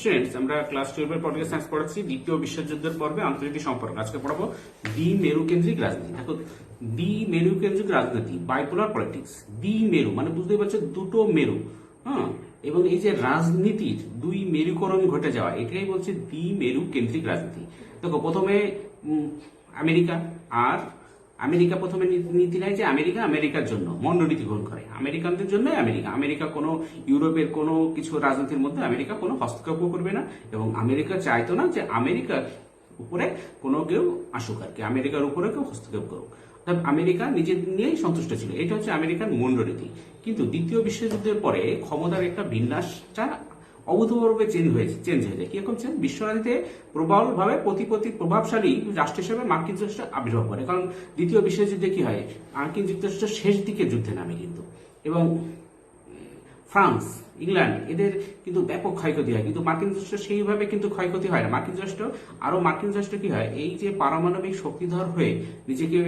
Students, আমরা class 12 এর political science পড়াচ্ছি দ্বিতীয় বিশ্বযুদ্ধের পর্বে আন্তর্জাতিক সম্পর্ক। আজকে পড়াবো দ্বি মেরু কেন্দ্রিক রাজনীতি। দেখো, দ্বি মেরু কেন্দ্রিক রাজনীতি, বাইপোলার পলিটিক্স। দ্বি মেরু মানে বুঝতেই পারছো দুটো মেরু, হ্যাঁ, এবং এই যে রাজনীতির দুই মেরুকরণ ঘটে যাওয়া, এটাই বলছে দ্বি মেরু কেন্দ্রিক রাজনীতি। দেখো, প্রথমে আমেরিকা আর আমেরিকা প্রথমে নীতি নেয় যে আমেরিকার জন্য মণ্ডনীতি গ্রহণ করে, আমেরিকানদের জন্য আমেরিকা কোনো ইউরোপের কোনো কিছু রাজনীতির মধ্যে আমেরিকা কোনো হস্তক্ষেপ করবে না, এবং আমেরিকা চাইতো না যে আমেরিকার উপরে কোনো কেউ আসুক, আর কি আমেরিকার উপরে কেউ হস্তক্ষেপ করুক। আমেরিকা নিজের নিয়েই সন্তুষ্ট ছিল, এটা হচ্ছে আমেরিকান মণ্ডনীতি। কিন্তু দ্বিতীয় বিশ্বযুদ্ধের পরে ক্ষমতার একটা বিন্যাসটা অভূতপূর্বভাবে চেঞ্জ হয়ে যায়। কিরকম চেঞ্জ? বিশ্ব রাজনীতিতে প্রবলভাবে প্রভাবশালী রাষ্ট্র হিসেবে মার্কিন যুক্তরাষ্ট্র আবির্ভাব করে। কারণ দ্বিতীয় বিশ্বযুদ্ধে কি হয়, মার্কিন যুক্তরাষ্ট্র শেষ দিকে যুদ্ধে নামে কিন্তু, এবং ফ্রান্স, ইংল্যান্ড এদের কিন্তু ব্যাপক ক্ষয়ক্ষতি হয়, কিন্তু মার্কিন যুক্তরাষ্ট্র সেইভাবে কিন্তু ক্ষয়ক্ষতি হয় না। মার্কিন যুক্তরাষ্ট্র কি হয়, এই যে পারমাণবিক শক্তিধর হয়ে নিজেকে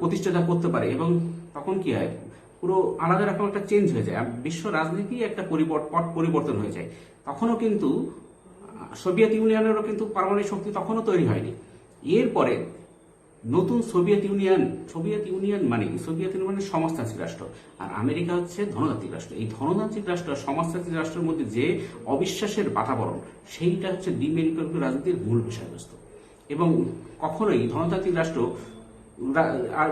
প্রতিষ্ঠাতা করতে পারে, এবং তখন কি হয়, পুরো আলাদা রকম একটা চেঞ্জ হয়ে যায়, বিশ্ব রাজনীতি একটা পরিবর্তন হয়ে যায়। তখনও কিন্তু সোভিয়েত ইউনিয়নেরও কিন্তু পারমাণবিক শক্তি তখনও তৈরি হয়নি। এরপরে নতুন সোভিয়েত ইউনিয়ন মানে সমাজতান্ত্রিক রাষ্ট্র, আর আমেরিকা হচ্ছে ধনতান্ত্রিক রাষ্ট্র। এই ধনতান্ত্রিক রাষ্ট্র ধনতান্ত্রিক রাষ্ট্রের মধ্যে যে অবিশ্বাসের বাতাবরণ, সেইটা হচ্ছে দ্বি মেরু কেন্দ্রিক রাজনীতির মূল বিষয়বস্তু। এবং কখনোই ধনতান্ত্রিক রাষ্ট্র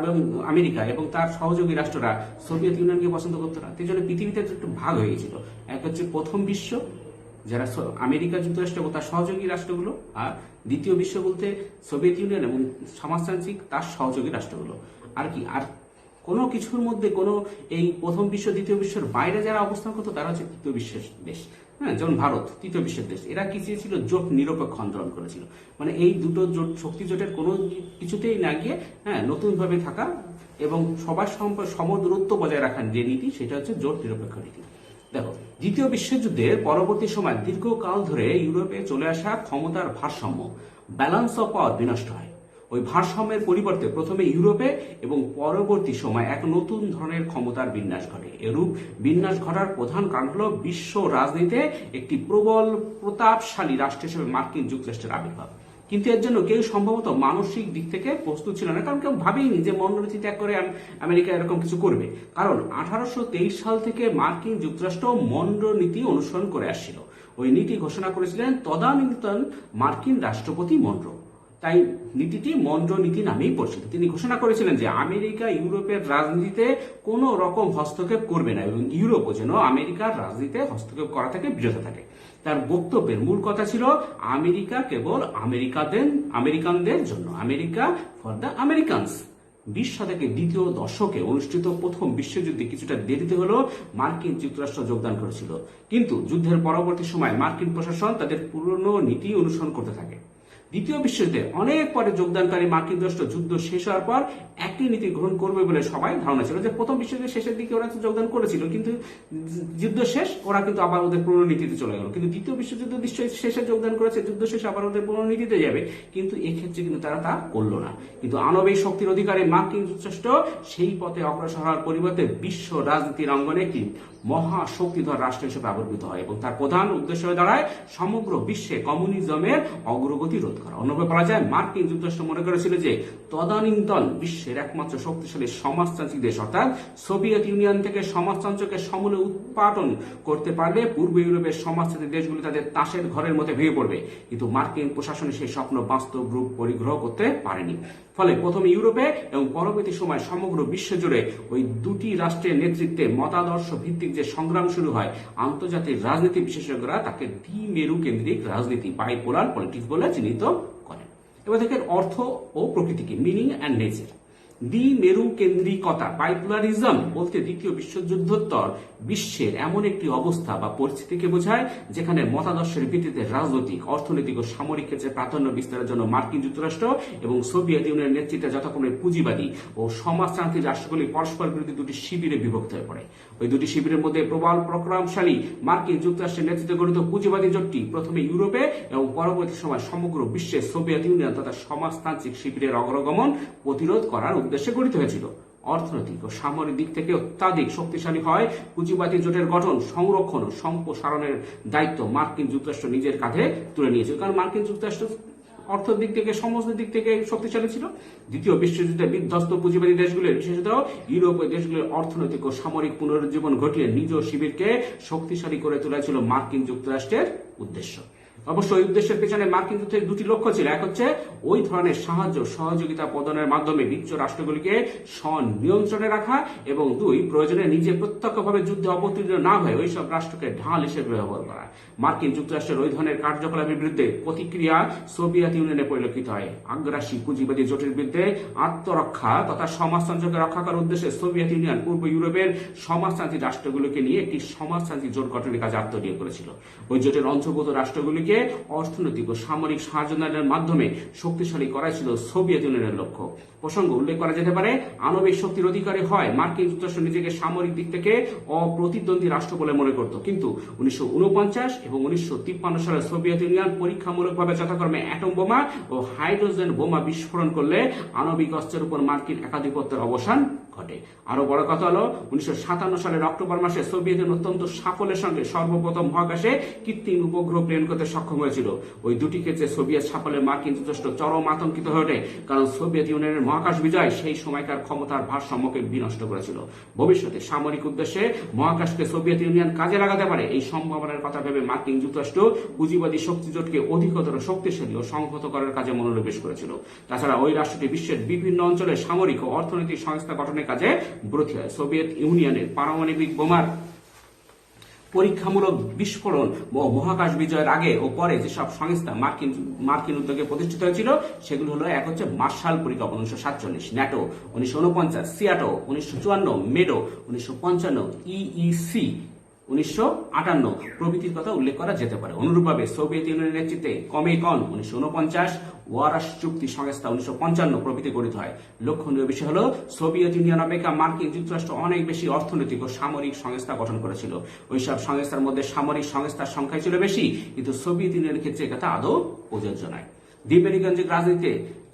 এবং আমেরিকা এবং তার সহযোগী রাষ্ট্ররা সোভিয়েত ইউনিয়নকে পছন্দ করতো না। সেই জন্য পৃথিবীতে একটু ভাগ হয়ে গেছিল। এক হচ্ছে প্রথম বিশ্ব, যারা আমেরিকা যুক্তরাষ্ট্র এবং তার সহযোগী রাষ্ট্রগুলো, আর দ্বিতীয় বিশ্ব বলতে সোভিয়েত ইউনিয়ন এবং সমাজতান্ত্রিক তার সহযোগী রাষ্ট্রগুলো। আর কি, আর কোনো কিছুর মধ্যে কোনো এই প্রথম বিশ্ব দ্বিতীয় বিশ্বের বাইরে যারা অবস্থান করতো তারা হচ্ছে তৃতীয় বিশ্বের দেশ। হ্যাঁ, যেমন ভারত তৃতীয় বিশ্বের দেশ। এরা কি চেয়েছিল? জোট নিরপেক্ষ আন্দোলন করেছিল, মানে এই দুটো শক্তি জোটের কোনো কিছুতেই না গিয়ে নতুনভাবে থাকা এবং সবার সমদূরত্ব বজায় রাখার যে নীতি, সেটা হচ্ছে জোট নিরপেক্ষ নীতি। দেখো, দ্বিতীয় বিশ্বযুদ্ধের পরবর্তী সময় দীর্ঘকাল ধরে ইউরোপে চলে আসা ক্ষমতার ভারসাম্য, ব্যালেন্স অফ পাওয়ার বিনষ্ট হয়। ওই ভারসাম্যের পরিবর্তে প্রথমে ইউরোপে এবং পরবর্তী সময় এক নতুন ধরনের ক্ষমতার বিন্যাস ঘটে। এরূপ বিন্যাস ঘটার প্রধান কারণ হল বিশ্ব রাজনীতিতে একটি প্রবল প্রতাপশালী রাষ্ট্র হিসেবে মার্কিন যুক্তরাষ্ট্রের আবির্ভাব। কিন্তু এর জন্য কেউ সম্ভবত মানসিক দিক থেকে প্রস্তুত ছিল না, কারণ কেউ ভাবেইনি যে মণ্ডনীতি ত্যাগ করে আমেরিকা এরকম কিছু করবে। কারণ 1823 সাল থেকে মার্কিন যুক্তরাষ্ট্র মণ্ডনীতি অনুসরণ করে আসছিল। ওই নীতি ঘোষণা করেছিলেন তদানীন্তন মার্কিন রাষ্ট্রপতি মনরো। তাই নীতিটি মনরো নীতি নামেই পরিচিত। তিনি ঘোষণা করেছিলেন যে আমেরিকা ইউরোপের রাজনীতিতে কোনো রকম হস্তক্ষেপ করবে না, এবং ইউরোপও যেন আমেরিকার রাজনীতিতে হস্তক্ষেপ করা থেকে বিরত থাকে। তার বক্তব্যের মূল কথা ছিল আমেরিকা কেবল আমেরিকানদের জন্য, আমেরিকা ফর দ্য আমেরিকানস। 20 শতকের দ্বিতীয় দশকে অনুষ্ঠিত প্রথম বিশ্বযুদ্ধে কিছুটা দেরিতে হলেও মার্কিন যুক্তরাষ্ট্র যোগদান করেছিল, কিন্তু যুদ্ধের পরবর্তী সময় মার্কিন প্রশাসন তাদের পুরনো নীতি অনুসরণ করতে থাকে। দ্বিতীয় বিশ্বযুদ্ধে অনেক পরে যোগদানকারী মার্কিন যুক্তরাষ্ট্র যুদ্ধ শেষ হওয়ার পর একই নীতি গ্রহণ করবে বলে সবাই ধারণা ছিল। যে প্রথম বিশ্বযুদ্ধের শেষের দিকে ওরা যোগদান করেছিল, কিন্তু যুদ্ধ শেষ ওরা কিন্তু আবার ওদের পুরনো নীতিতে চলে গেল। কিন্তু দ্বিতীয় বিশ্বযুদ্ধ শেষে যোগদান করেছে, যুদ্ধ শেষে আবার ওদের পুরনো নীতিতে যাবে, কিন্তু এক্ষেত্রে কিন্তু তারা তা করলো না। কিন্তু আণবিক শক্তির অধিকারে মার্কিন যুক্তরাষ্ট্র সেই পথে অগ্রসর হওয়ার পরিবর্তে বিশ্ব রাজনীতির অঙ্গনে একটি মহাশক্তিধর রাষ্ট্র হিসেবে আবির্ভূত হয়, এবং তার প্রধান উদ্দেশ্য হয়ে দাঁড়ায় সমগ্র বিশ্বে কমিউনিজমের অগ্রগতি রোধ করা। অন্যভাবে বলা যায়, মার্কিন যুক্তরাষ্ট্র মনে করেছিল যে তদানীন্তন বিশ্বের একমাত্র শক্তিশালী সমাজতান্ত্রিক দেশ অর্থাৎ সোভিয়েত ইউনিয়ন থেকে সমাজতন্ত্রকে সমূলে উৎপাদন করতে পারলে পূর্ব ইউরোপের সমাজতান্ত্রিক দেশগুলি তাদের তাসের ঘরের মধ্যে ভেঙে পড়বে। কিন্তু মার্কিন প্রশাসনে সেই স্বপ্ন বাস্তব রূপ পরিগ্রহ করতে পারেনি। ফলে প্রথমে ইউরোপে এবং পরবর্তী সময় সমগ্র বিশ্ব জুড়ে ওই দুটি রাষ্ট্রের নেতৃত্বে মতাদর্শ ভিত্তিক যে সংগ্রাম শুরু হয়, আন্তর্জাতিক রাজনীতি বিশেষজ্ঞরা তাকে দ্বি মেরু কেন্দ্রিক রাজনীতি, বাইপোলার পলিটিক্স বলে চিহ্নিত করেন। এবার দেখেন অর্থ ও প্রকৃতিকে, মিনিং অ্যান্ড নেচার। দ্বি মেরু কেন্দ্রিকতা, বাইপোলারিজম বলতে দ্বিতীয় বিশ্বযুদ্ধোত্তর বিশ্বের এমন একটি অবস্থা বা পরিস্থিতিকে বোঝায় যেখানে মতাদর্শের ভিত্তিতে রাজনৈতিক, অর্থনৈতিক ও সামরিক ক্ষেত্রে প্রাধান্য বিস্তারের জন্য মার্কিন যুক্তরাষ্ট্র এবং সোভিয়েত ইউনিয়নের নেতৃত্বে যথাক্রমে পুঁজিবাদী ও সমাজতান্ত্রিক রাষ্ট্রগুলি পরস্পর বিরোধী দুটি শিবিরে বিভক্ত হয়ে পড়ে। ওই দুটি শিবিরের মধ্যে প্রবল প্রোগ্রামশালী মার্কিন যুক্তরাষ্ট্রের নেতৃত্বে গঠিত পুঁজিবাদী জোটটি প্রথমে ইউরোপে এবং পরবর্তী সময় সমগ্র বিশ্বে সোভিয়েত ইউনিয়ন তথা সমাজতান্ত্রিক শিবিরের অগ্রগমন প্রতিরোধ করার উদ্দেশ্যে গঠিত হয়েছিল। অর্থনৈতিক ও সামরিক দিক থেকে অত্যাধিক শক্তিশালী হয়, পুঁজিবাদী জোটের গঠন, সংরক্ষণ ও সম্প্রসারণের দায়িত্ব মার্কিন যুক্তরাষ্ট্র নিজের কাঁধে তুলে নিয়েছিল। কারণ মার্কিন যুক্তরাষ্ট্র অর্থের দিক থেকে সমস্ত দিক থেকে শক্তিশালী ছিল। দ্বিতীয় বিশ্বযুদ্ধে বিধ্বস্ত পুঁজিবাদী দেশগুলির, বিশেষত ইউরোপীয় দেশগুলির অর্থনৈতিক ও সামরিক পুনরুজ্জীবন ঘটিয়ে নিজ শিবিরকে শক্তিশালী করে তোলা ছিল মার্কিন যুক্তরাষ্ট্রের উদ্দেশ্য। অবশ্য এই উদ্দেশ্যের পেছনে মার্কিন যুদ্ধের দুটি লক্ষ্য ছিল। এক হচ্ছে ওই ধরনের সাহায্য সহযোগিতা প্রদানের মাধ্যমে মিত্র রাষ্ট্রগুলিকে স্বনিয়ন্ত্রণে রাখা, এবং দুই, প্রয়োজনে নিজে প্রত্যক্ষভাবে যুদ্ধে অবতীর্ণ না হয়ে ওই সব রাষ্ট্রকে ঢাল হিসেবে ব্যবহার করা। মার্কিন যুক্তরাষ্ট্রের ওই ধরনের কার্যকলাপের বিরুদ্ধে প্রতিক্রিয়া সোভিয়েত ইউনিয়নে পরিলক্ষিত হয়। আগ্রাসী পুঁজিবাদী জোটের বিরুদ্ধে আত্মরক্ষা তথা সমাজতন্ত্রকে রক্ষা করার উদ্দেশ্যে সোভিয়েত ইউনিয়ন পূর্ব ইউরোপের সমাজতান্ত্রিক রাষ্ট্রগুলিকে নিয়ে একটি সমাজতান্ত্রিক জোট গঠনের কাজে আত্মনিয়োগ করেছিল। ওই জোটের অন্তর্গত রাষ্ট্রগুলিকে অর্থনৈতিক ও সামরিক সাহায্যের মাধ্যমে শক্তিশালী করা ছিল সোভিয়েত ইউনিয়নের লক্ষ্য। প্রসঙ্গ উল্লেখ করা যেতে পারে, আণবিক শক্তির অধিকারী হয় মার্কিন যুক্তরাষ্ট্র নিজেকে সামরিক দিক থেকে অপ্রতিদ্বন্দ্বী রাষ্ট্র বলে মনে করত, কিন্তু 1949 এবং 1953 সালে সোভিয়েত ইউনিয়ন পরীক্ষামূলকভাবে যথাক্রমে অ্যাটম বোমা ও হাইড্রোজেন বোমা বিস্ফোরণ করলে আণবিক অস্ত্রের উপর মার্কিন একাধিপত্যের অবসান ঘটে। আরো বড় কথা হলো, 1957 সালের অক্টোবর মাসে সোভিয়েত ইউনিয়ন অত্যন্ত সাফল্যের সঙ্গে সর্বপ্রথম মহাকাশে কৃত্রিম উপগ্রহ প্রেরণ করতে সক্ষম হয়েছিল। ওই দুটি ক্ষেত্রে সোভিয়েত সাফল্যে মার্কিন যুক্তরাষ্ট্র চরম আতঙ্কিত হয়ে ওঠে, কারণ সোভিয়েত ইউনিয়নের মহাকাশ বিজয় সেই সময়কার ক্ষমতার ভারসাম্যকে বিনষ্ট করেছিল। ভবিষ্যতে সামরিক উদ্দেশ্যে মহাকাশকে সোভিয়েত ইউনিয়ন কাজে লাগাতে পারে এই সম্ভাবনার কথা ভেবে মার্কিন যুক্তরাষ্ট্র পুঁজিবাদী শক্তি জোটকে অধিকতর শক্তিশালী ও সংহত করার কাজে মনোনিবেশ করেছিল। তাছাড়া ওই রাষ্ট্রটি বিশ্বের বিভিন্ন অঞ্চলে সামরিক ও অর্থনৈতিক সংস্থা গঠনের কাজে ব্রতী হয়। সোভিয়েত ইউনিয়নের পারমাণবিক বোমার পরীক্ষামূলক বিস্ফোরণ ও মহাকাশ বিজয়ের আগে ও পরে যেসব সংস্থা মার্কিন উদ্যোগে প্রতিষ্ঠিত হয়েছিল সেগুলো হলো, এক হচ্ছে মার্শাল পরিকল্পনা 1947, ন্যাটো 1949, সিয়াটো 1954, মেডো 1955, ইইসি 1958 প্রভৃতির কথা উল্লেখ করা যেতে পারে। অনুরূপভাবে সোভিয়েত ইউনিয়নের নেতৃত্বে কমেকন 1949, ওয়ারাশ চুক্তি সংস্থা 1955 প্রভৃতি গঠিত হয়। লক্ষণীয় বিষয় হলো, সোভিয়েত ইউনিয়ন অপেক্ষা মার্কিন যুক্তরাষ্ট্র অনেক বেশি অর্থনৈতিক ও সামরিক সংস্থা গঠন করেছিল। ওইসব সংস্থার মধ্যে সামরিক সংস্থার সংখ্যা ছিল বেশি, কিন্তু সোভিয়েত ইউনিয়নের ক্ষেত্রে কথা আদৌ প্রযোজ্য নয়। দ্বিমেরুকেন্দ্রিক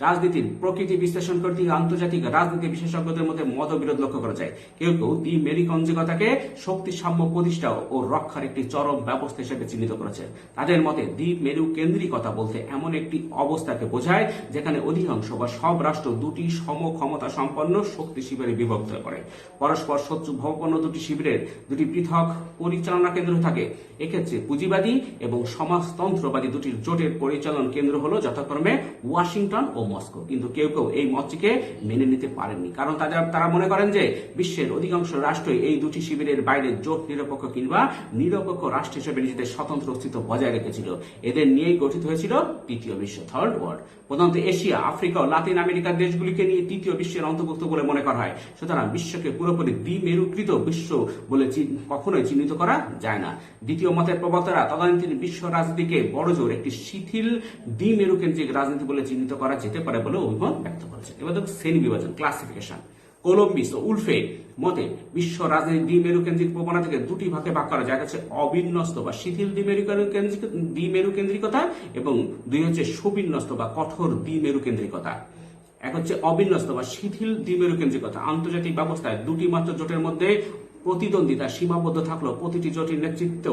রাজনীতির প্রকৃতি বিশ্লেষণ করতে আন্তর্জাতিক রাজনীতি বিশেষজ্ঞদের মধ্যে মতবিরোধ লক্ষ্য করা যায়। কেউ কেউ দ্বিমেরুকেন্দ্রিকতাকে শক্তিসাম্য প্রতিষ্ঠা ও রক্ষার একটি চরম ব্যবস্থা হিসেবে চিহ্নিত করেছে। তাদের মতে দ্বিমেরুকেন্দ্রিকতা বলতে এমন একটি অবস্থাকে বোঝায় যেখানে অধিকাংশ বা সব রাষ্ট্র দুটি সম ক্ষমতা সম্পন্ন শক্তি শিবিরে বিভক্ত হয়ে পড়ে। পরস্পর শত্রুভাবাপন্ন দুটি শিবিরের দুটি পৃথক পরিচালনা কেন্দ্র থাকে। এক্ষেত্রে পুঁজিবাদী এবং সমাজতন্ত্রবাদী দুটি জোটের পরিচালন কেন্দ্র হলো যথাক্রমে ওয়াশিংটন ও মস্কো। কিন্তু কেউ কেউ এই মতটিকে মেনে নিতে পারেননি, কারণ তারা মনে করেন যে বিশ্বের অধিকাংশ রাষ্ট্রই এই দুটি শিবিরের বাইরে জোট নিরপেক্ষ কিংবা নিরপেক্ষ রাষ্ট্র হিসেবে নিজেদের স্বতন্ত্র অস্তিত্ব বজায় রেখেছিল। এদের নিয়েই গঠিত হয়েছিল তৃতীয় বিশ্ব, থার্ড ওয়ার্ল্ড। প্রধানত এশিয়া, আফ্রিকা ও লাতিন আমেরিকার দেশগুলিকে নিয়ে তৃতীয় বিশ্বের অন্তর্ভুক্ত বলে মনে করা হয়। সুতরাং বিশ্বকে পুরোপুরি দ্বিমেরুকৃত বিশ্ব বলে কখনোই চিহ্নিত করা যায় না। দ্বিতীয় মতের প্রবক্তারা তদানীন্তন বিশ্ব রাজনীতিকে বড়জোর একটি শিথিল দ্বিমেরুকেন্দ্রিক রাজনীতি বলে চিহ্নিত করা যেতে পারে বলে অভিমত ব্যক্ত করেছে। এবার দেখো শ্রেণী বিভাজন, ক্লাসিফিকেশন। কলম্বিস ও উলফে মতে বিশ্ব রাজনীতি দ্বিমেরুকেন্দ্রিক প্রবণতা থেকে দুটি ভাগে ভাগ করা যায়। হচ্ছে অবিন্যস্ত বা শিথিল দ্বিমেরুকেন্দ্রিকতা এবং দুই হচ্ছে সুবিন্যস্ত বা কঠোর দ্বিমেরুকেন্দ্রিকতা। এক হচ্ছে অবিন্যস্ত বা শিথিল দ্বিমেরুকেন্দ্রিকতা। আন্তর্জাতিক ব্যবস্থায় দুটি মাত্র জোটের মধ্যে প্রতিদ্বন্দ্বিতা সীমাবদ্ধ থাকলেও প্রতিটি জোটের নেতৃত্ব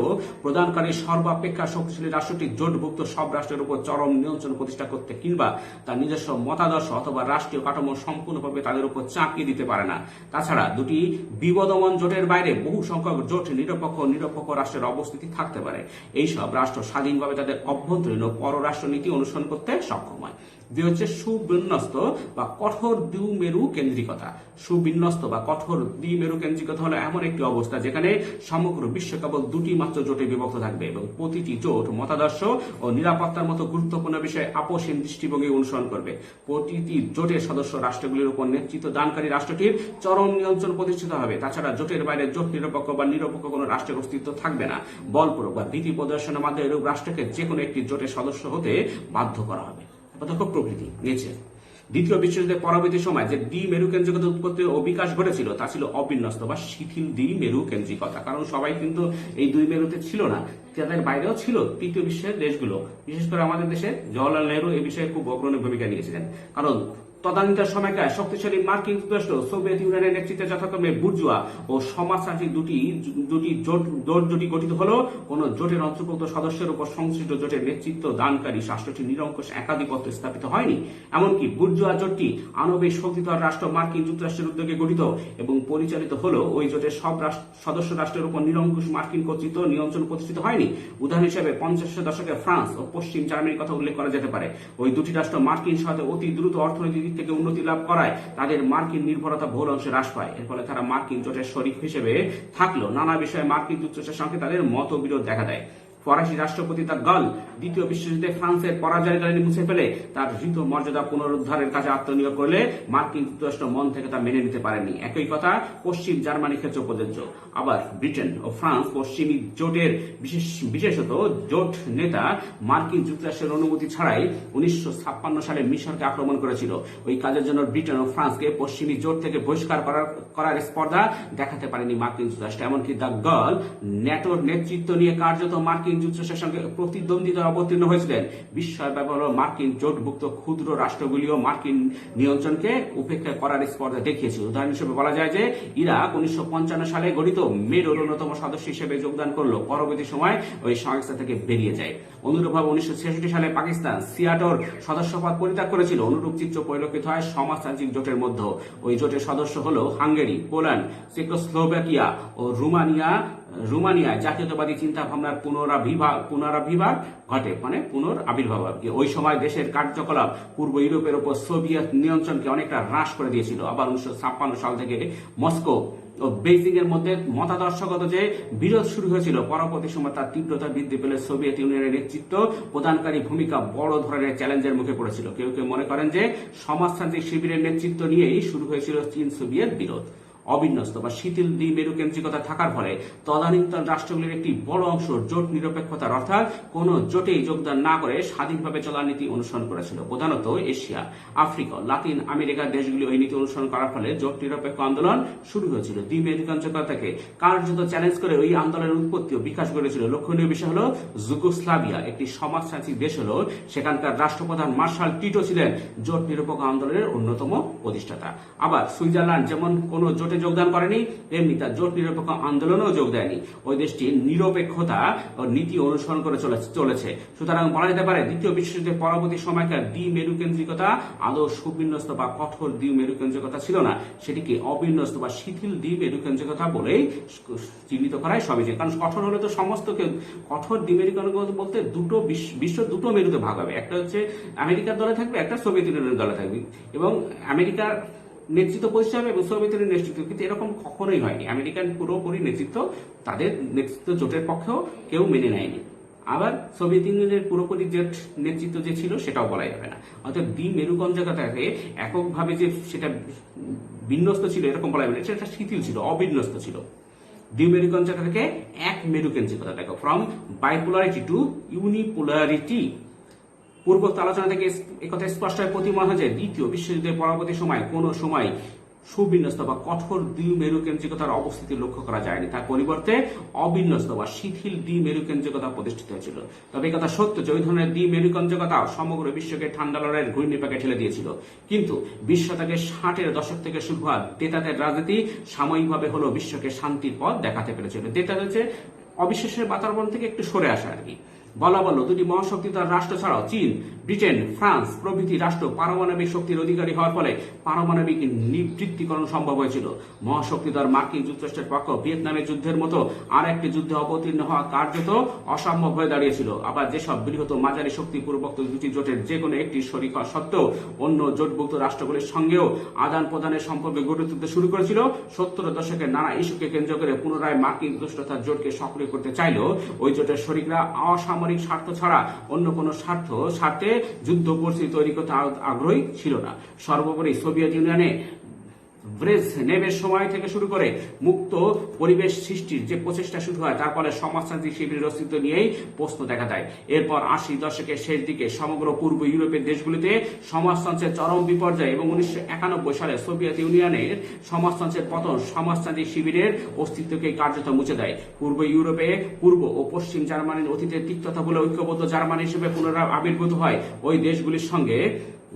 প্রদানকারী সর্বাপেক্ষা শক্তিশালী রাষ্ট্রটি জোটভুক্ত সব রাষ্ট্রের উপর চরম নিয়ন্ত্রণ প্রতিষ্ঠা করতে কিংবা তার নিজস্ব মতাদর্শ অথবা রাষ্ট্রীয় কাঠামো সম্পূর্ণভাবে তাদের উপর চাপিয়ে দিতে পারে না। তাছাড়া দুটি বিবদমান জোটের বাইরে বহু সংখ্যক জোট নিরপেক্ষ রাষ্ট্রের অবস্থিতি থাকতে পারে। এইসব রাষ্ট্র স্বাধীনভাবে তাদের অভ্যন্তরীণ ও পররাষ্ট্র নীতি অনুসরণ করতে সক্ষম হয়। দুই হচ্ছে সুবিন্যস্ত বা কঠোর দ্বিমেরু কেন্দ্রিকতা। সুবিন্যস্ত বা কঠোর দ্বিমেরু কেন্দ্রিকতা হলো এমন একটি অবস্থা যেখানে সমগ্র বিশ্ব কেবল দুটি মাত্র জোটে বিভক্ত থাকবে এবং প্রতিটি জোট মতাদর্শ ও নিরাপত্তার মতো গুরুত্বপূর্ণ বিষয়ে আপোষহীন দৃষ্টিভঙ্গি অনুসরণ করবে। প্রতিটি জোটের সদস্য রাষ্ট্রগুলির উপর নেতৃত্ব দানকারী রাষ্ট্রটির চরম নিয়ন্ত্রণ প্রতিষ্ঠিত হবে। তাছাড়া জোটের বাইরে জোট নিরপেক্ষ বা নিরপেক্ষ কোনো রাষ্ট্রের অস্তিত্ব থাকবে না। বলপূর্বক বা ভীতি প্রদর্শনের মাধ্যমে এরূপ রাষ্ট্রকে যে কোনো একটি জোটের সদস্য হতে বাধ্য করা হবে। প্রকৃতি, নেচার। দ্বিতীয় বিশ্বযুদ্ধের পরবর্তী সময় যে দ্বিমেরুকেন্দ্রিকতা উৎপত্তি ও বিকাশ ঘটেছিল তা ছিল অবিন্যস্ত বা শিথিল দ্বিমেরুকেন্দ্রিকতা। কারণ সবাই কিন্তু এই দুই মেরুতে ছিল না, তাদের বাইরেও ছিল তৃতীয় বিশ্বের দেশগুলো। বিশেষ করে আমাদের দেশে জওহরলাল নেহরু এই বিষয়ে খুব অগ্রণী ভূমিকা নিয়েছিলেন। কারণ তদানীন্তন সময়কার শক্তিশালী মার্কিন যুক্তরাষ্ট্র সোভিয়েত ইউনিয়নের নেতৃত্বে যথাক্রমে বুর্জুয়া ও সমাজতান্ত্রিক দুটি জোট গঠিত হলো কোন জোটের অন্তর্ভুক্ত সদস্যের উপর সংশ্লিষ্ট জোটের নেতৃত্ব দানকারী রাষ্ট্রটি নিরঙ্কুশ একাধিপত্য স্থাপিত হয়নি। এমনকি বুর্জুয়া জোটটি আণবিক শক্তিধর রাষ্ট্র মার্কিন যুক্তরাষ্ট্রের উদ্যোগে গঠিত এবং পরিচালিত হলো ওই জোটের সব সদস্য রাষ্ট্রের উপর নিরঙ্কুশ মার্কিন কর্তৃত্ব নিয়ন্ত্রণ প্রতিষ্ঠিত হয়নি। উদাহরণ হিসেবে 50 দশকে ফ্রান্স ও পশ্চিম জার্মানির কথা উল্লেখ করা যেতে পারে। ওই দুটি রাষ্ট্র মার্কিন সাথে অতি দ্রুত অর্থনৈতিক দিক থেকে উন্নতি লাভ করায় তাদের মার্কিন নির্ভরতা বহুল অংশে হ্রাস পায়। এর ফলে তারা মার্কিন জোটের শরিক হিসেবে থাকলেও নানা বিষয়ে মার্কিন যুক্তরাষ্ট্রের সঙ্গে তাদের মতবিরোধ দেখা দেয়। ফরাসি রাষ্ট্রপতি দ্য গল দ্বিতীয় বিশ্বযুদ্ধে ফ্রান্সের পরাজয়কারী মুছে ফেলে তার হৃত মর্যাদা পুনরুদ্ধারের কাজে আত্মনিয়োগ করলে মার্কিন যুক্তরাষ্ট্র মন থেকে তা মেনে নিতে পারেনি। একই কথা পশ্চিম জার্মানির ক্ষেত্রে প্রযোজ্য। আবার ব্রিটেন ও ফ্রান্স পশ্চিমী জোটের বিশেষত জোট নেতা মার্কিন যুক্তরাষ্ট্রের অনুমতি ছাড়াই 1956 সালে মিশরকে আক্রমণ করেছিল। ওই কাজের জন্য ব্রিটেন ও ফ্রান্সকে পশ্চিমী জোট থেকে বহিষ্কার করার স্পর্ধা দেখাতে পারেনি মার্কিন যুক্তরাষ্ট্র। এমনকি দ্য গল ন্যাটোর নেতৃত্ব নিয়ে কার্যত মার্কিন যুক্তরাষ্ট্রের সঙ্গে প্রতিদ্বন্দ্বিতায় অবতীর্ণ হয়েছিলেন। বিস্ময় ব্যাপার হল মার্কিন জোটভুক্ত ক্ষুদ্র রাষ্ট্রগুলিও মার্কিন নিয়ন্ত্রণকে উপেক্ষা করার স্পর্ধা দেখিয়েছিল। উদাহরণ হিসেবে বলা যায় যে ইরাক 1955 সালে গঠিত মেরুর অন্যতম সদস্য হিসেবে যোগদান করলো, পরবর্তী সময় ওই সংস্থা থেকে বেরিয়ে যায়। অনুরূপভাবে 1966 সালে পাকিস্তান সিয়াটোর সদস্যপদ পরিত্যাগ করেছিল। অনুরূপ চিত্র পরিলক্ষিত হয় সমাজতান্ত্রিক জোটের মধ্যে। ওই জোটের সদস্য হলো হাঙ্গেরি, পোল্যান্ড, চেকোস্লোভাকিয়া ও রুমানিয়ায় জাতীয়তাবাদী চিন্তা ভাবনার পুনরাবির্ভাব ঘটে, মানে পুনরাবির্ভাব। ওই সময় দেশের কার্যকলাপ পূর্ব ইউরোপের উপর সোভিয়েত নিয়ন্ত্রণকে অনেকটা হ্রাস করে দিয়েছিল। আবার 1956 সাল থেকে মস্কো ও বেইজিং এর মধ্যে মতাদর্শগত যে বিরোধ শুরু হয়েছিল, পরবর্তী সময় তার তীব্রতা বৃদ্ধি পেলে সোভিয়েত ইউনিয়নের নেতৃত্ব প্রদানকারী ভূমিকা বড় ধরনের চ্যালেঞ্জের মুখে পড়েছিল। কেউ কেউ মনে করেন যে সমাজতান্ত্রিক শিবিরের নেতৃত্ব নিয়েই শুরু হয়েছিল চীন সোভিয়েত বিরোধ। অবিন্যস্ত বা শিথিল দ্বিমেরুকেন্দ্রিকতা থাকার ফলে তদানীন্তন রাষ্ট্রগুলির একটি বড় অংশ জোট নিরপেক্ষতার অর্থাৎ কোন জোটেই যোগদান না করে স্বাধীনভাবে চলার নীতি অনুসরণ করেছিল। প্রধানত এশিয়া, আফ্রিকা, লাতিন আমেরিকার দেশগুলি ওই নীতি অনুসরণ করার ফলে জোট নিরপেক্ষ আন্দোলন শুরু হয়েছিল। দ্বিমেরুকেন্দ্রিকতাকে কার্যত চ্যালেঞ্জ করে ওই আন্দোলনের উৎপত্তি ও বিকাশ করেছিল। লক্ষণীয় বিষয় হলো যুগোস্লাভিয়া একটি সমাজতান্ত্রিক দেশ হলো, সেখানকার রাষ্ট্রপ্রধান মার্শাল টিটো ছিলেন জোট নিরপেক্ষ আন্দোলনের অন্যতম প্রতিষ্ঠাতা। আবার সুইজারল্যান্ড যেমন কোন জোটে যোগদান করেনি, তেমনি তার জোট নিরপেক্ষ আন্দোলনেও যোগ দেয়নি। ওই দেশটি নিরপেক্ষতা ও নীতি অনুসরণ করে চলেছে। সুতরাং বলা যেতে পারে দ্বিতীয় বিশ্বযুদ্ধের পরবর্তী সময়কার দ্বিমেরুকেন্দ্রিকতা আদৌ সুবিন্যস্ত বা কঠোর দ্বিমেরুকেন্দ্রিকতা ছিল না, সেটিকে অবিন্যস্ত বা শিথিল দ্বিমেরুকেন্দ্রিকতা বলেই চিহ্নিত করাই সবচেয়ে। কারণ কঠোর হলে তো সমস্ত কঠোর দ্বিমেরুকেন্দ্রিকতা বলতে বিশ্ব দুটো মেরুতে ভাগ হবে, একটা হচ্ছে আমেরিকার দলে থাকবে, একটা সোভিয়েত ইউনিয়নের দলে থাকবে, এবং আমেরিকার নেতৃত্ব প্রতিষ্ঠা হবে এবং সোভিয়েত ইউনিয়নের নেতৃত্ব। কিন্তু এরকম কখনোই হয়নি। আমেরিকান পুরোপুরি নেতৃত্ব তাদের নেতৃত্ব জোটের পক্ষেও কেউ মেনে নেয়নি। আবার সোভিয়েত ইউনিয়নের পুরোপুরি জোট নেতৃত্ব যে ছিল সেটাও বলা যাবে না। অর্থাৎ দ্বিমেরুকেন্দ্রিকতাকে এককভাবে যে সেটা বিন্যস্ত ছিল এরকম বলা যাবে না, সেটা শিথিল ছিল, অবিন্যস্ত ছিল। দ্বিমেরুকেন্দ্রিকতা থেকে এক মেরুকেন্দ্রিকতা দেখো, ফ্রম বাইপোলারিটি টু ইউনিপোলারিটি। পূর্বোক্ত আলোচনা থেকে একথা স্পষ্ট হয় প্রতীয়মান হয় যে দ্বিতীয় বিশ্বযুদ্ধের পরবর্তী সময় কোন সময় সুবিন্যস্ত বা কঠোর দ্বিমেরুকেন্দ্রিকতার অবস্থিতি লক্ষ্য করা যায়নি। তার পরিবর্তে অবিন্যস্ত বা শিথিল দ্বিমেরুকেন্দ্রিকতা প্রতিষ্ঠিত হয়েছিল। তবে এই কথা সত্য যে ওই ধরনের দ্বিমেরুকেন্দ্রিকতা সমগ্র বিশ্বকে ঠান্ডা লড়াইয়ের ঘূর্ণিপাকে ঠেলে দিয়েছিল। কিন্তু 20 শতকের 60-এর দশক থেকে শুরু হওয়া দেতাদের রাজনীতি সাময়িকভাবে হলো বিশ্বকে শান্তির পথ দেখাতে পেরেছিল। দেতা হচ্ছে অবিশ্বাসের বাতাবরণ থেকে একটু সরে আসা আর কি। বলা বলো দুটি মহাশক্তিধর রাষ্ট্র ছাড়াও চীন, ব্রিটেন, ফ্রান্স প্রভৃতি রাষ্ট্র পারমাণবিক শক্তির অধিকারী হওয়ার ফলে পারমাণবিক নিবৃত্তিকরণ সম্ভব হয়েছিল। মহাশক্তিধর মার্কিন যুক্তরাষ্ট্রের পক্ষ ভিয়েতনামের যুদ্ধের মতো আর একটি যুদ্ধে অবতীর্ণ হওয়া কার্যত অসম্ভব হয়ে দাঁড়িয়েছিল। আবার যেসব বৃহৎ মাঝারি শক্তি পূর্বোক্ত দুটি জোটের যে কোনো একটি শরিক হওয়া সত্ত্বেও অন্য জোটভুক্ত রাষ্ট্রগুলির সঙ্গেও আদান প্রদানের সম্পর্ক গড়ে তুলতে শুরু করেছিল। 70 দশকের নানা ইস্যুকে কেন্দ্র করে পুনরায় মার্কিন যুক্তরাষ্ট্র তার জোটকে সক্রিয় করতে চাইলেও ওই জোটের শরিকরা অসামরিক স্বার্থ ছাড়া অন্য কোনো স্বার্থে যুদ্ধ পরিস্থিতি তৈরি করতে আগ্রহী ছিল না। সর্বোপরি সোভিয়েত ইউনিয়নে ব্রেজনেভের সময় থেকে শুরু করে মুক্ত পরিবেশ সৃষ্টির যে প্রচেষ্টা শুরু হয় তার ফলে সমাজতান্ত্রিক শিবিরের অস্তিত্ব নিয়েই প্রশ্ন দেখা দেয়। এরপর 80 দশকের শেষ দিকে সমগ্র পূর্ব ইউরোপের দেশগুলিতে সমাজতন্ত্রের চরম বিপর্যয় এবং 1991 সালে সোভিয়েত ইউনিয়নের সমাজতন্ত্রের পতন সমাজতান্ত্রিক শিবিরের অস্তিত্বকে কার্যত মুছে দেয়। পূর্ব ইউরোপে পূর্ব ও পশ্চিম জার্মানির অতীতের তিক্ততা বলে ঐক্যবদ্ধ জার্মানি হিসেবে পুনরায় আবির্ভূত হয়। ওই দেশগুলির সঙ্গে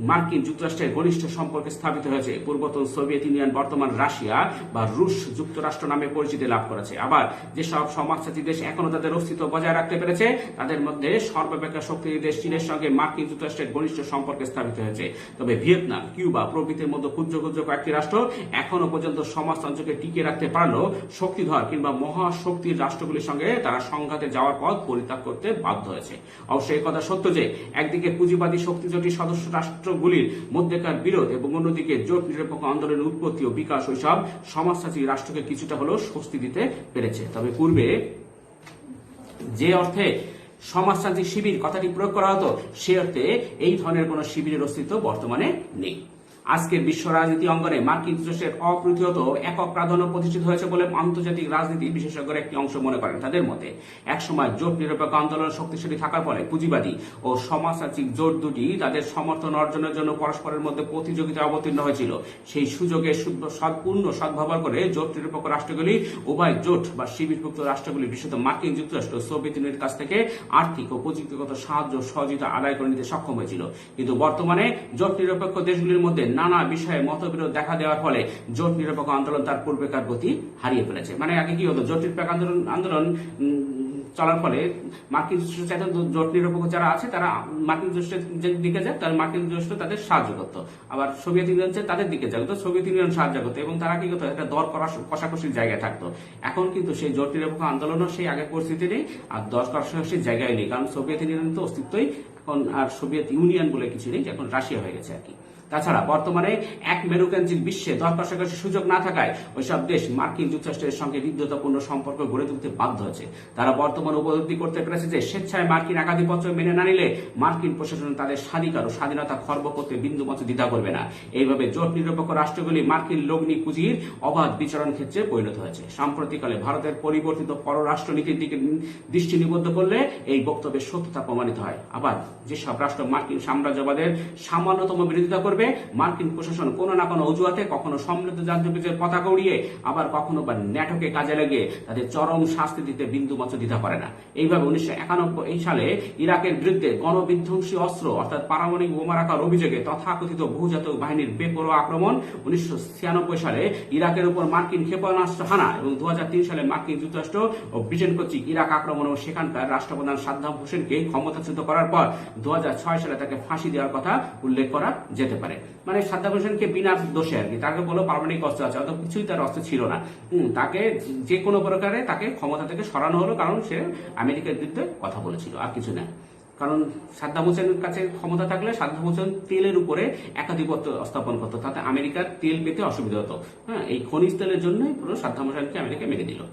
মার্কিন যুক্তরাষ্ট্রের ঘনিষ্ঠ সম্পর্ক স্থাপিত হয়েছে। পূর্বতন সোভিয়েত ইউনিয়ন বর্তমান রাশিয়া বা রুশ যুক্তরাষ্ট্র নামে পরিচিতি লাভ করেছে। আবার যেসব সমাজবাদী দেশ এখনো তাদের অস্তিত্ব বজায় রাখতে পেরেছে তাদের মধ্যে সর্বাপেক্ষা শক্তিশালী দেশ চীনের সঙ্গে মার্কিন যুক্তরাষ্ট্রের ঘনিষ্ঠ সম্পর্ক স্থাপিত হয়েছে। তবে ভিয়েতনাম, কিউবা প্রভৃতির মধ্যে ক্ষুদ্র ক্ষুদ্র কয়েকটি রাষ্ট্র এখনো পর্যন্ত সমাজতন্ত্রকে টিকিয়ে রাখতে পারলেও শক্তিধর কিংবা মহাশক্তির রাষ্ট্রগুলির সঙ্গে তারা সংঘাতে যাওয়ার পথ পরিত্যাগ করতে বাধ্য হয়েছে। অবশ্যই কথা সত্য যে একদিকে পুঁজিবাদী শক্তিজোটের সদস্য রাষ্ট্রগুলির মধ্যেকার বিরোধ এবং অন্যদিকে জোট নিরপেক্ষ আন্দোলনের উৎপত্তি ও বিকাশ ওইসব সমাজতান্ত্রিক রাষ্ট্রকে কিছুটা হলেও স্বস্তি দিতে পেরেছে। তবে পূর্বে যে অর্থে সমাজতান্ত্রিক শিবির কথাটি প্রয়োগ করা হতো সে অর্থে এই ধরনের কোন শিবিরের অস্তিত্ব বর্তমানে নেই। আজকের বিশ্ব রাজনীতি অঙ্গনে মার্কিন যুক্তরাষ্ট্রের অপ্রতিহত একক প্রাধান্য প্রতিষ্ঠিত হয়েছে বলে আন্তর্জাতিক রাজনীতি বিশেষজ্ঞরা একটি অংশ মনে করেন। তাদের মতে একসময় জোট নিরপেক্ষ আন্দোলন শক্তিশালী থাকার ফলে পুঁজিবাদী ও সমাজতান্ত্রিক জোট দুটি তাদের সমর্থন অর্জনের জন্য পরস্পরের মধ্যে প্রতিযোগিতায় অবতীর্ণ হয়েছিল। সেই সুযোগে পূর্ণ সদ্ব্যবহার করে জোট নিরপেক্ষ রাষ্ট্রগুলি উভয় জোট বা শিবিরভুক্ত রাষ্ট্রগুলি বিশেষত মার্কিন যুক্তরাষ্ট্র সোভিয়েত ইউনিয়নের কাছ থেকে আর্থিক ও প্রযুক্তিগত সাহায্য সহযোগিতা আদায় করে নিতে সক্ষম হয়েছিল। কিন্তু বর্তমানে জোট নিরপেক্ষ দেশগুলির মধ্যে নানা বিষয়ে মতবিরোধ দেখা দেওয়ার ফলে জোট নিরপেক্ষ আন্দোলন তার পূর্বেকার গতি হারিয়ে ফেলেছে। মানে আগে কি হতো, জোট নিরপেক্ষ আন্দোলন চলার ফলে মার্কিন যুক্তরাষ্ট্র জোট নিরপেক্ষ যারা আছে তারা মার্কিন যুক্তরাষ্ট্রের দিকে যায়, তারা মার্কিন যুক্তরাষ্ট্র তাদের সাহায্য করতো। আবার সোভিয়েত ইউনিয়ন তাদের দিকে যায় তো সোভিয়েত ইউনিয়ন সাহায্য করতো এবং তারা কি করতো, একটা দর কষাকষির জায়গায় থাকতো। এখন কিন্তু সেই জোট নিরপেক্ষ আন্দোলনও সেই আগের পরিস্থিতি নেই আর দর কষাকষির জায়গায় নেই, কারণ সোভিয়েত ইউনিয়ন তো অস্তিত্বই এখন আর সোভিয়েত ইউনিয়ন বলে কিছু নেই, এখন রাশিয়া হয়ে গেছে আর কি। তাছাড়া বর্তমানে এক মেরুকেন্দ্রিক বিশ্বে দর কষাকষির সুযোগ না থাকায় ওইসব দেশ মার্কিন যুক্তরাষ্ট্রের সঙ্গে হৃদ্যতাপূর্ণ সম্পর্ক গড়ে তুলতে বাধ্য হয়েছে। তারা বর্তমানে উপলব্ধি করতে পেরেছে যে স্বেচ্ছায় মার্কিন একাধিপত্য মেনে না নিলে মার্কিন প্রশাসন তাদের স্বাধিকার ও স্বাধীনতা খর্ব করতে বিন্দুমাত্র দ্বিধা করবে না। এইভাবে জোট নিরপেক্ষ রাষ্ট্রগুলি মার্কিন লগ্নি পুঁজির অবাধ বিচরণ ক্ষেত্রে পরিণত হয়েছে। সাম্প্রতিককালে ভারতের পরিবর্তিত পররাষ্ট্র নীতির দিকে দৃষ্টি নিবদ্ধ করলে এই বক্তব্যের সত্যতা প্রমাণিত হয়। আবার যেসব রাষ্ট্র মার্কিন সাম্রাজ্যবাদের সামান্যতম বিরোধিতা করবে মার্কিন প্রশাসন কোনো না কোনো অজুহাতে কখনো সমৃদ্ধ জাতীয় পতাকা উড়িয়ে আবার কখনো বা ন্যাটোকে কাজে লাগিয়ে তাদের চরম শাস্তি দিতে বিন্দুমাত্র দ্বিধা করে না। এইভাবে 1991 সালে ইরাকের বিরুদ্ধে গণবিধ্বংসী অস্ত্র অর্থাৎ পারমাণবিক বোমা রাখার অভিযোগে তথাকথিত বহুজাতিক বাহিনীর বেপরোয়া আক্রমণ, 1996 সালে ইরাকের উপর মার্কিন ক্ষেপণাস্ত্র হানা এবং 2003 সালে মার্কিন যুক্তরাষ্ট্র ও ব্রিটেন কর্তৃক ইরাক আক্রমণ ও সেখানকার রাষ্ট্রপ্রধান সাদ্দাম হোসেনকে ক্ষমতাচ্যুত করার পর 2006 সালে তাকে ফাঁসি দেওয়ার কথা উল্লেখ করা যেতে পারে। মানে সাদ্দাম হোসেনকে বিনা দোষে আর কি, তাকে বলো পারমাণবিক অস্ত্র আছে, অত কিছুই তার অস্ত্র ছিল না। তাকে যে কোনো প্রকারে তাকে ক্ষমতা থেকে সরানো হলো, কারণ সে আমেরিকার বিরুদ্ধে কথা বলেছিল, আর কিছু না। কারণ সাদ্দাম হোসেনের কাছে ক্ষমতা থাকলে সাদ্দাম হোসেন তেলের উপরে একাধিপত্য স্থাপন করতো, তাতে আমেরিকার তেল পেতে অসুবিধা হতো। হ্যাঁ, এই খনিজ তেলের জন্যই পুরো সাদ্দাম হোসেনকে আমেরিকা মেরে দিল।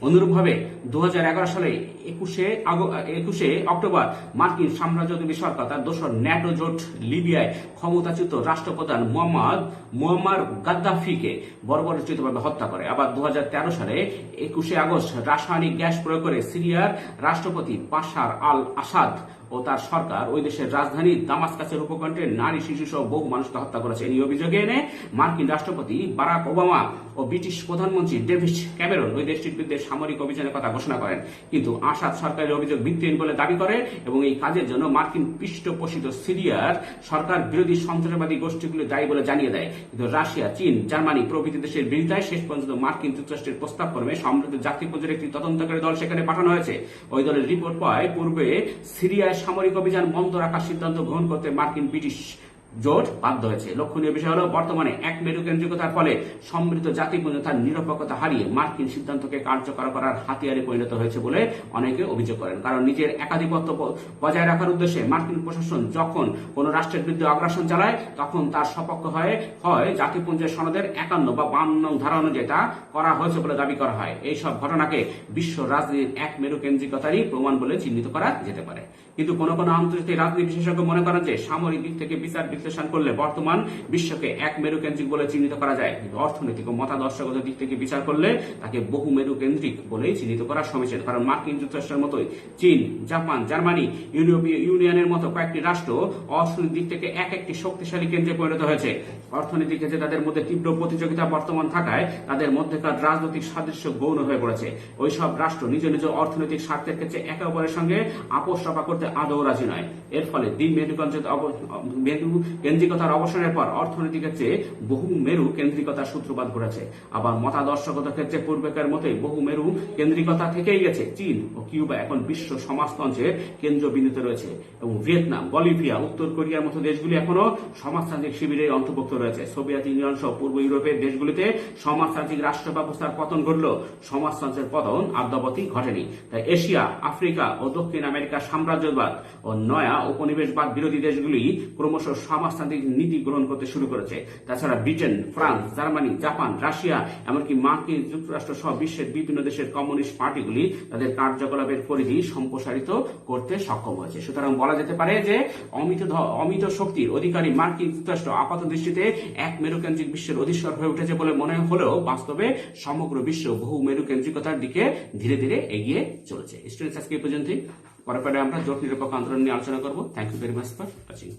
অনুরূপভাবে 2011 সালে 21 অক্টোবর মার্কিন সাম্রাজ্যবাদী সরকার তার দোসর ন্যাটো জোট লিবিয়ায় ক্ষমতাচ্যুত রাষ্ট্রপ্রধান মুয়াম্মার গাদ্দাফিকে বর্বরোচিতভাবে হত্যা করে। আবার 2013 সালে 21 আগস্ট রাসায়নিক গ্যাস প্রয়োগ করে সিরিয়ার রাষ্ট্রপতি বাশার আল আসাদ ও তার সরকার ওই দেশের রাজধানী দামাস্কাসের উপকণ্ঠে নারী শিশু সহ বহু মানুষকে হত্যা করেছে। এই অভিযোগে এনে মার্কিন রাষ্ট্রপতি বারাক ওবামা ও ব্রিটিশ প্রধানমন্ত্রী ডেভিড ক্যামেরন ওই দেশটির বিরুদ্ধে সামরিক অভিযানের কথা ঘোষণা করেন, কিন্তু আসাদ সরকারের অভিযোগ ভিত্তিহীন বলে দাবি করে এবং এই কাজের জন্য মার্কিন পৃষ্ঠপোষিত সিরিয়ার সরকার বিরোধী সন্ত্রাসবাদী গোষ্ঠীগুলি দায়ী বলে জানিয়ে দেয়। কিন্তু রাশিয়া, চীন, জার্মানি প্রভৃতি দেশের বিরুদ্ধে শেষ পর্যন্ত মার্কিন যুক্তরাষ্ট্রের প্রস্তাব ক্রমে সমৃদ্ধ জাতিপুঞ্জের একটি তদন্তকারী দল সেখানে পাঠানো হয়েছে। ওই দলের রিপোর্ট পায় পূর্বে সিরিয়ায় সামরিক অভিযান বন্ধ রাখার সিদ্ধান্ত গ্রহণ করতে মার্কিন ব্রিটিশ জোট বাধ্য হয়েছে। লক্ষণীয় বিষয় হল বর্তমানে এক মেরুকেন্দ্রিকতার ফলে সমৃদ্ধ জাতিপুঞ্জ তার নিরপেক্ষতা হারিয়ে মার্কিন সিদ্ধান্তকে কার্যকর করার হাতিয়ারে পরিণত হয়েছে বলে অনেকে অভিযোগ করেন। কারণ নিজের একাধিপত্য বজায় রাখার উদ্দেশ্যে মার্কিন প্রশাসন যখন কোন রাষ্ট্রের বিরুদ্ধে আগ্রাসন চালায় তখন তার সপক্ষ হয় জাতিপুঞ্জের সনদের 51 বা 52 ধারা অনুযায়ী তা করা হয়েছে বলে দাবি করা হয়। এইসব ঘটনাকে বিশ্ব রাজনীতির এক মেরুকেন্দ্রিকতারই প্রমাণ বলে চিহ্নিত করা যেতে পারে। কিন্তু কোন কোন আন্তর্জাতিক রাজনীতি বিশেষজ্ঞ মনে করেন যে সামরিক দিক থেকে বিচার বিশ্লেষণ করলে বর্তমান বিশ্বকে এক মেরুকেন্দ্রিক বলে চিহ্নিত করা যায়, কিন্তু অর্থনৈতিক ও মতাদর্শগত দিক থেকে বিচার করলে তাকে বহু মেরুকেন্দ্রিক বলেই চিহ্নিত করা সমীচীন। কারণ মার্কিন যুক্তরাষ্ট্রের মতোই চীন, জাপান, জার্মানি, ইউরোপীয় ইউনিয়নের মতো কয়েকটি রাষ্ট্র অর্থনৈতিক দিক থেকে একটি শক্তিশালী কেন্দ্রে পরিণত হয়েছে। অর্থনৈতিক ক্ষেত্রে তাদের মধ্যে তীব্র প্রতিযোগিতা বর্তমান থাকায় তাদের মধ্যেকার রাজনৈতিক সাদৃশ্য গৌণ হয়ে পড়েছে। ওইসব রাষ্ট্র নিজ নিজ অর্থনৈতিক স্বার্থের ক্ষেত্রে একে অপরের সঙ্গে আপোষ রফা করতে আদৌ রাজি নয়। এর ফলে কেন্দ্রিকতার অবসানের পর অর্থনৈতিক ক্ষেত্রে বহু মেরু কেন্দ্রিকতার সূত্রপাত ঘটেছে। আবার মতাদর্শগত ক্ষেত্রে পূর্বেকার মতোই বহু মেরু কেন্দ্রিকতা থেকেই গেছে। চীন ও কিউবা এখন বিশ্ব সমাজতন্ত্রের কেন্দ্রবিন্দুতে রয়েছে এবং ভিয়েতনাম, বলিভিয়া, উত্তর কোরিয়ার মতো দেশগুলি এখনো সমাজতান্ত্রিক শিবিরে অন্তর্ভুক্ত রয়েছে। সোভিয়েত ইউনিয়ন সহ পূর্ব ইউরোপের দেশগুলিতে সমাজতান্ত্রিক রাষ্ট্র ব্যবস্থার পতন ঘটল, সমাজতন্ত্রের পতন আদ্যাবধি ঘটেনি। তাই এশিয়া, আফ্রিকা ও দক্ষিণ আমেরিকার সাম্রাজ্যবাদ ও নয়া উপনিবেশবাদ বিরোধী দেশগুলি ক্রমশ সমাজতান্ত্রিক নীতি গ্রহণ করতে শুরু করেছে। তাছাড়া Britain, France, Germany, Japan, Russia, এমনকি মার্কিন যুক্তরাষ্ট্র সহ বিশ্বের বিভিন্ন দেশের কমিউনিস্ট পার্টিগুলি তাদের কার্যকলাপের পরিধি সম্প্রসারিত করতে সক্ষম হয়েছে। সুতরাং বলা যেতে পারে যে অমিত শক্তির অধিকারী মার্কিন যুক্তরাষ্ট্র আপাত দৃষ্টিতে এক মেরুকেন্দ্রিক বিশ্বের অধীশ্বর হয়ে উঠেছে বলে মনে হলেও বাস্তবে সমগ্র বিশ্ব বহু মেরুকেন্দ্রিকতার দিকে ধীরে ধীরে এগিয়ে চলেছে। স্টুডেন্টস, আজকে এই পর্যন্তই। পরে আমরা জোট নিরপেক্ষ আন্দোলন নিয়ে আলোচনা করবো। Thank you very much for watching.